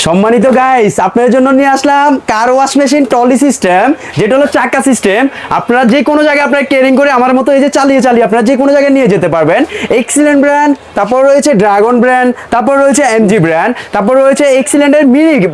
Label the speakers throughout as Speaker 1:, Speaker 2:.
Speaker 1: সম্মানিত গাইস, আপনাদের জন্য নিয়ে আসলাম car wash machine trolley system, যেটা হলো চাকা সিস্টেম। আপনারা যে কোনো জায়গায় আপনারা কেয়ারিং করে আমার মতো এই যে চালিয়ে চালিয়ে আপনারা যে কোনো জায়গায় নিয়ে যেতে পারবেন। এক্সিলেন্ট ব্র্যান্ড, তারপর রয়েছে ড্রাগন ব্র্যান্ড, তারপর রয়েছে এমজি ব্র্যান্ড, তারপর রয়েছে এক্সিলেন্টের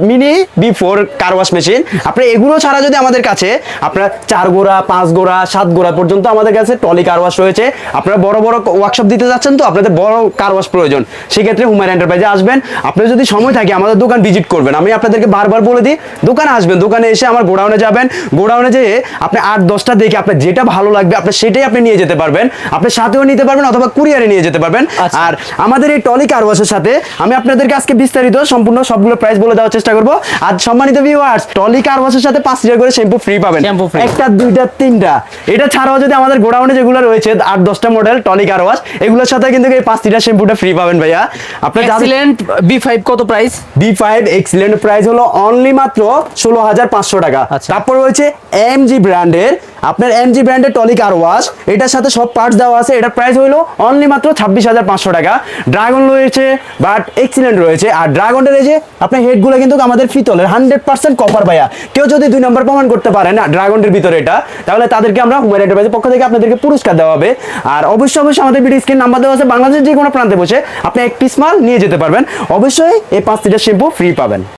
Speaker 1: মিনি বি4 কার ওয়াশ মেশিন। আপনি এগুলো ছাড়া যদি আমাদের কাছে আপনার 4 গোড়া 5 গোড়া 7 গোড়া পর্যন্ত আমাদের কাছে টলি কার ওয়াশ রয়েছে। আপনারা বড় বড় ওয়ার্কশপ দিতে যাচ্ছেন, তো আপনাদের বড় কার ওয়াশ প্রয়োজন, সেক্ষেত্রে হুমায়ুন এন্টারপ্রাইজে আসবেন। আপনার যদি সময় থাকে আমাদের দোকান ভিজিট করবেন। আমি আপনাদেরকে বারবার বলে দিই, দোকানে আসবেন, দোকানে এসে আমার গোডাউনে যাবেন, গোডাউনে যেয়ে আপনি 8-10টা দেখে আপনার যেটা ভালো লাগবে আপনি সেটাই আপনি নিয়ে যেতে পারবেন। আপনি সাথেও নিতে পারবেন অথবা কুরিয়ারে নিয়ে যেতে পারবেন। আর আমাদের এই টলি কার ওয়াশের সাথে আমি আপনাদেরকে আজকে বিস্তারিত সম্পূর্ণ সবগুলো প্রাইস বলে দেওয়ার চেষ্টা করব। আর সম্মানিত ভিউয়ার্স, টলি কার ওয়াশের সাথে 5 লিটার করে শ্যাম্পু ফ্রি পাবেন, একটা 2টা 3টা। এটা ছাড়াও যদি আমাদের গোডাউনে যেগুলো রয়েছে 8-10টা মডেল টলি কার ওয়াশ, এগুলোর সাথে কিন্তু এই 5 লিটার শ্যাম্পুটা ফ্রি পাবেন ভাইয়া। আপনার
Speaker 2: এক্সিলেন্ট B5 কত প্রাইস?
Speaker 1: B5 এক্সিলেন্ট প্রাইস হলো অনলি মাত্র 16,500 টাকা। তারপর রয়েছে এমজি ব্র্যান্ডের, আপনার এমজি ব্র্যান্ডের টলি কার ওয়াশ, এটার সাথে সব পার্টস দেওয়া আছে। এটার প্রাইস হলো অনলি মাত্র 26,500 টাকা। ড্রাগন রয়েছে, বাট এক্সিলেন্ট রয়েছে। আর ড্রাগনের এই যে আপনার হেডগুলো কিন্তু আমাদের পিতলের 100% কপার ভাইয়া। কেউ যদি 2 নম্বর প্রমাণ করতে পারে না ড্রাগনের ভিতরে এটা, তাহলে তাদেরকে আমরা হুমায়ুন এন্টারপ্রাইজের পক্ষ থেকে আপনাদেরকে পুরস্কার দেওয়া হবে। আর অবশ্যই আমাদের ভিডিও স্ক্রিন নাম্বার দেওয়া আছে, বাংলাদেশের যে কোনো প্রান্তে বসে আপনি এক পিস মাল নিয়ে যেতে পারবেন। অবশ্যই এই 5 লিটার শ্যাম্পু ফ্রি পাবেন।